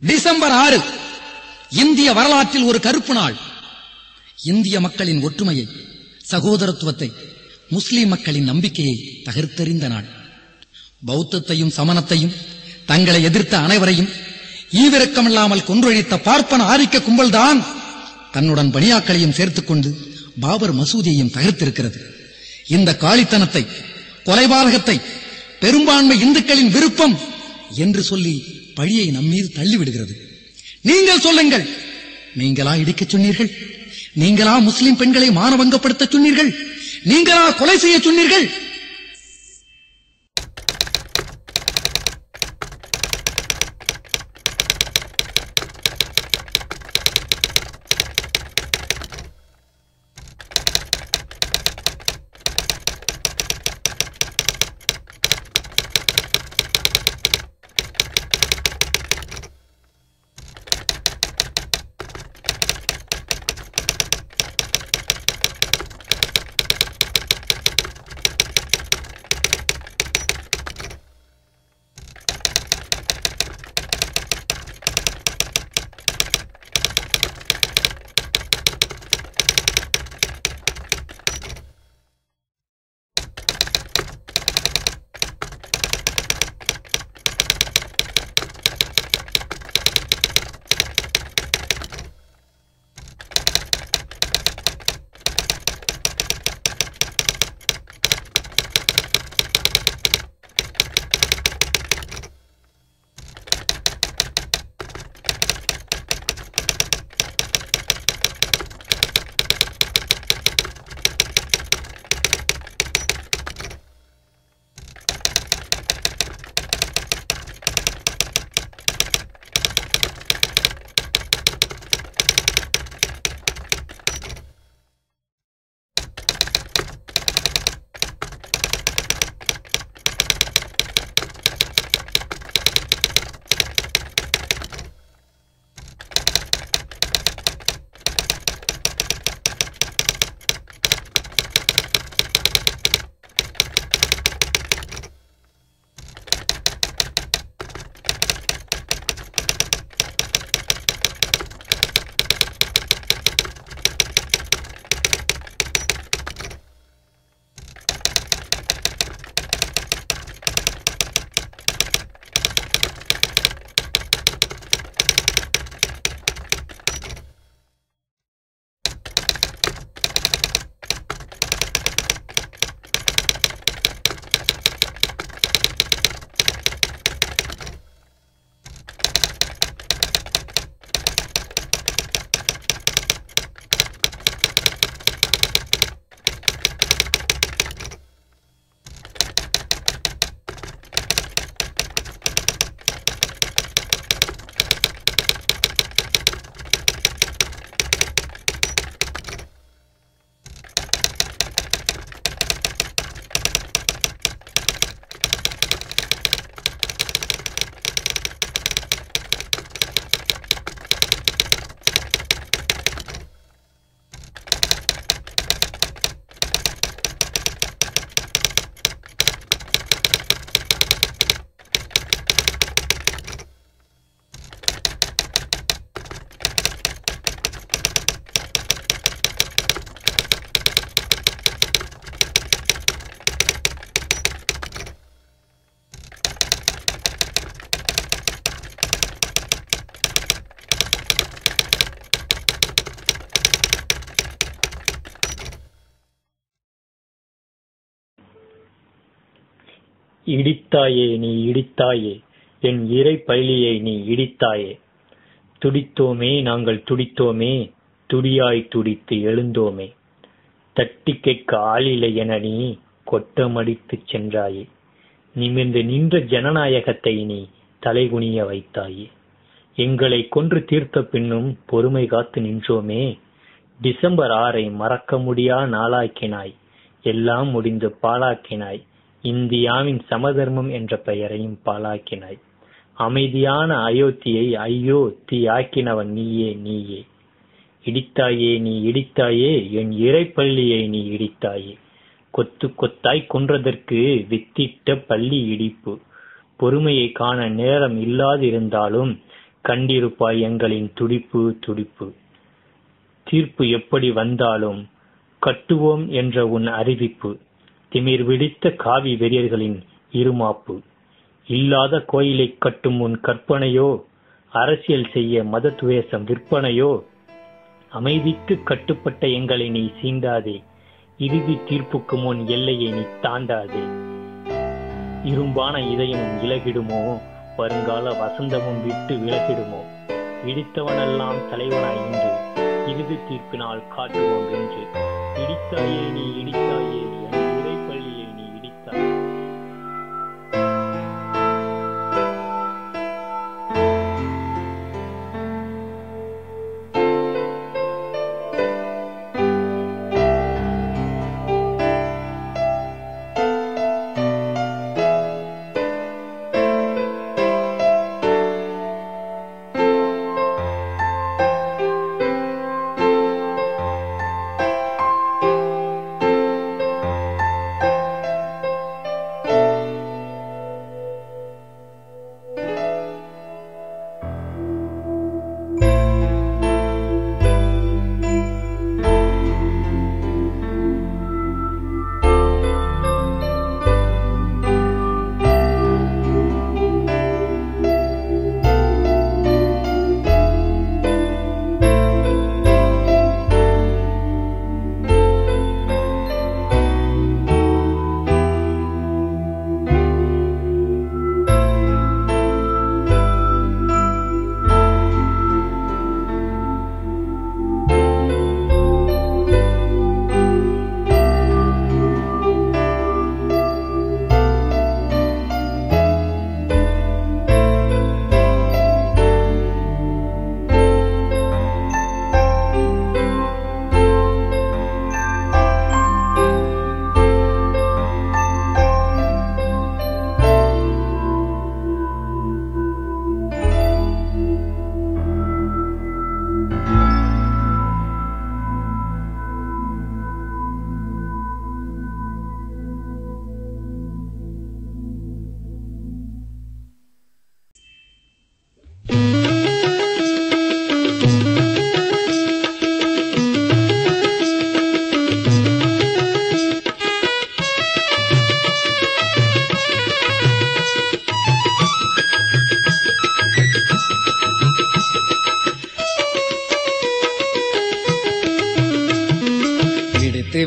December 6 இந்திய வரலாற்றில் ஒரு கருப்பு நாள். இந்திய மக்களின் ஒற்றுமையை, சகோதரத்துவத்தை, முஸ்லிம் மக்களின் நம்பிக்கையை தகர்த்தெறிந்த நாள். பௌத்தத்தையும் சமணத்தையும் தங்களை எதிர்த்த அனைவரையும் ஈவிரக்கமில்லாமல் கொன்றொழித்த பார்ப்பன ஆதிக்க கும்பல்தான் தன்னுடன் பனியாக்களையும் சேர்த்துக் கொண்டு பாபர் மசூதியையும் தகர்த்திருக்கிறது. இந்த காளித்தனத்தை, கொலைபாதகத்தை பெரும்பான்மை இந்துக்களின் விருப்பம் என்று சொல்லி பழியை நம்மீது தள்ளிவிடுகிறது. நீங்கள் சொல்லுங்கள், நீங்களா இடிக்கச் சொன்னீர்கள்? நீங்களா முஸ்லிம் பெண்களை மானபங்கப்படுத்த சொன்னீர்கள்? நீங்களா கொலை செய்ய சொன்னீர்கள்? இடித்தாயே நீ இடித்தாயே, என் இறை பள்ளியை நீ இடித்தாயே. துடித்தோமே நாங்கள் துடித்தோமே, துடியாய் துடித்து எழுந்தோமே. தட்டி கேட்க ஆளில்லை என நீ கொட்டமடித்துச் சென்றாயே. நிமிர்ந்து நின்ற ஜனநாயகத்தை நீ தலைகுனிய வைத்தாயே. எங்களை கொன்று தீர்த்த பின்னும் பொறுமை காத்து நின்றோமே. டிசம்பர் 6 மறக்க முடியா நாளாக்கினாய். எல்லாம் முடிந்து பாழாக்கினாய். இந்தியாவின் சமதர்மம் என்ற பெயரையும் பாழாக்கினாய். அமைதியான அயோத்தியை ஐயோ தீ ஆக்கினவன் நீயே நீயே. இடித்தாயே நீ இடித்தாயே, என் இறை பள்ளியை நீ இடித்தாயே. கொத்து கொத்தாய் கொன்றதற்கு வித்திட்ட பள்ளி இடிப்பு. பொறுமையை காண நேரம் இல்லாதிருந்தாலும் கண்டிருப்பாய் எங்களின் துடிப்பு துடிப்பு. தீர்ப்பு எப்படி வந்தாலும் கட்டுவோம் என்ற உன் அறிவிப்பு, திமிர் விடித்த காவி வெறியர்களின் இருமாப்பு. இல்லாத கோயிலை கட்டும் உன் கற்பனையோ, அரசியல் செய்ய மத துவேஷம் விற்பனையோ. அமைதிக்கு கட்டுப்பட்ட எங்களை நீ சீண்டாதே, இறுதி தீர்ப்புக்கு முன் எல்லையை நீ தாண்டாதே. இரும்பான இதயமும் இலகிடுமோ, வருங்கால வசந்தமும் விட்டு விலகிடுமோ. இடித்தவனெல்லாம் தலைவனாய் இன்று, இறுதி தீர்ப்பினால் காட்டுவோம் என்று. இடித்தாயே நீ இடித்தாயே, என் இறைப்பள்ளியை நீ இடித்தாயே.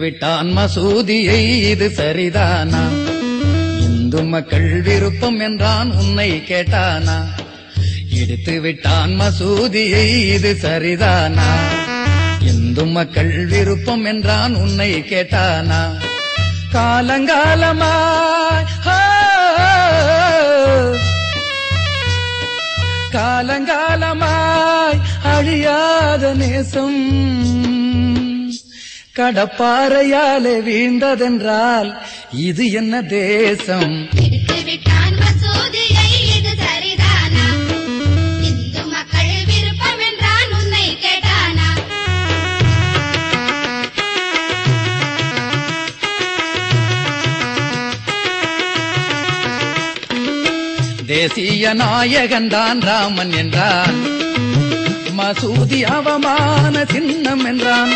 விட்டான் மசூதியை, இது சரிதானா? இந்து மக்கள் விருப்பம் என்றான், உன்னை கேட்டானா? இடித்து விட்டான் மசூதியை, இது சரிதானா? இந்து மக்கள் விருப்பம் என்றான், உன்னை கேட்டானா? காலங்காலமாய் காலங்காலமாய் அழியாத நேசம் கடப்பாறையாலே வீழ்ந்ததென்றால் இது என்ன தேசம்? இடித்து விட்டான் மசூதியை, இது சரிதானா? இந்து மக்கள் விருப்பம் என்றான், உன்னை கேட்டானா? தேசிய நாயகன் தான் ராமன் என்றான், மசூதி அவமான சின்னம் என்றான்.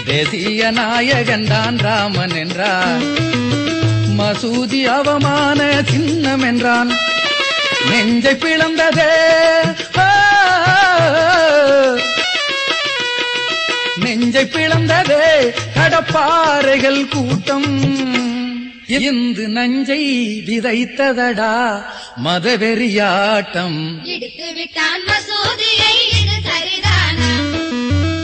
தேசிய நாயகன் தான் ராமன் என்றான், மசூதி அவமான சின்னம் என்றான். நெஞ்சை பிளந்ததே நெஞ்சை பிளந்ததே கடப்பாறைகள் கூட்டம். இந்து நஞ்சை விதைத்ததடா மதவெறியாட்டம். இடித்து விட்டான் மசூதியை, இது சரிதானா?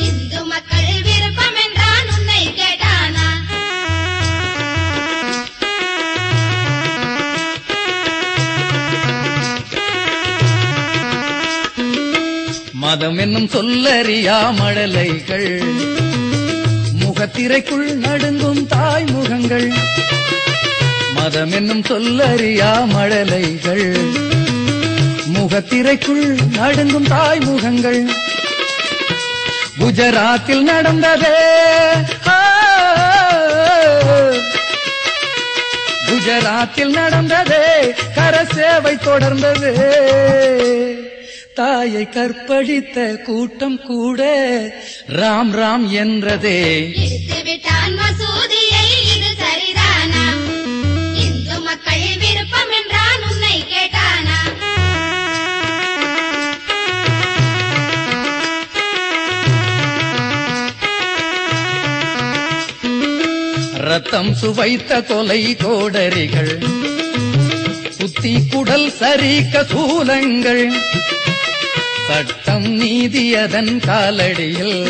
இந்து மக்கள் விருப்பம் என்றான், உன்னை கேட்டானா? மதம் என்னும் சொல்லறியா மழலைகள், முகத்திரைக்குள் நடுங்கும் தாய்முகங்கள். மதம் என்னும் சொல்லறியா மழலைகள், முகத்திரைக்குள் நடுங்கும் தாய்முகங்கள். குஜராத்தில் நடந்ததே குஜராத்தில் நடந்ததே கரசேவை தொடர்ந்ததே. தாயை கற்பழித்த கூட்டம் கூட ராம் ராம் என்றதே. இடித்து விட்டான் மசூதியை, இது சரிதானா? இந்து மக்கள் விருப்பம் என்றான், உன்னை கேட்டானா? ரத்தம் சுவைத்த கொலை கோடரிகள், குத்தி குடல் சரிக்க சூலங்கள், சட்டம் நீதியதன் காலடியில்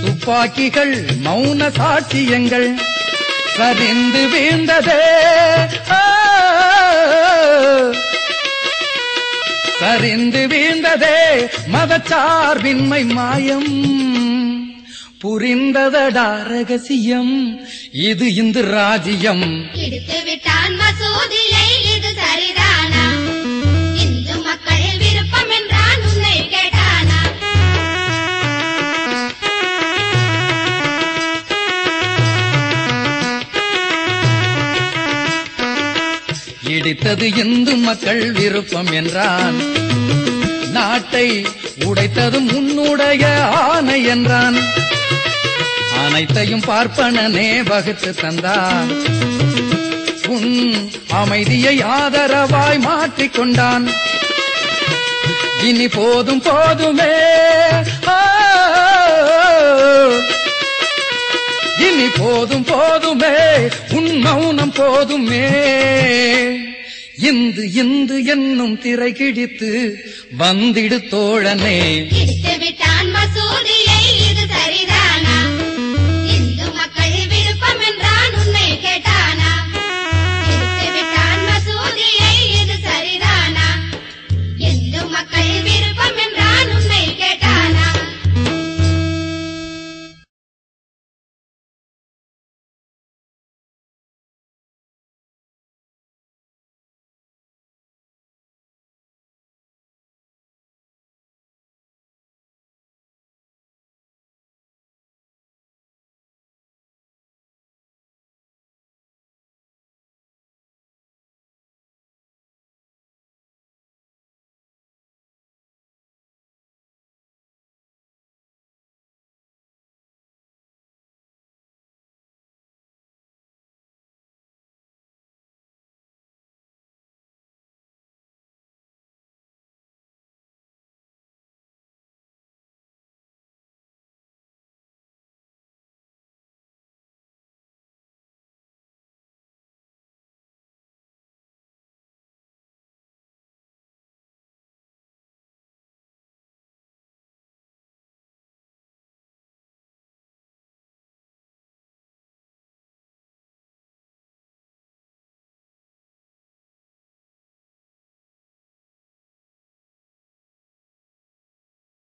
துப்பாக்கிகள் மௌன சாட்சியங்கள். சரிந்து வீழ்ந்ததே சரிந்து வீழ்ந்ததே மதச்சார்பின்மை மாயம். புரிந்ததடா ரகசியம், இது இந்து ராஜ்யம். இடித்து விட்டான் மசூதியை, இது சரிதானா? இந்து மக்கள் விருப்பம் என்றான், உன்னை கேட்டானா? இடித்தது இந்து மக்கள் விருப்பம் என்றான், நாட்டை உடைத்தது உன்னுடைய ஆணை என்றான். அனைத்தையும் பார்ப்பனனே வகுத்து தந்தான், உன் அமைதியை ஆதரவாய் மாற்றிக்கொண்டான். இனி போதும் போதுமே, இனி போதும் போதுமே, உன் மௌனம் போதுமே. இந்து இந்து என்னும் திரை கிழித்து வந்திடு தோழனே. இடித்து விட்டான்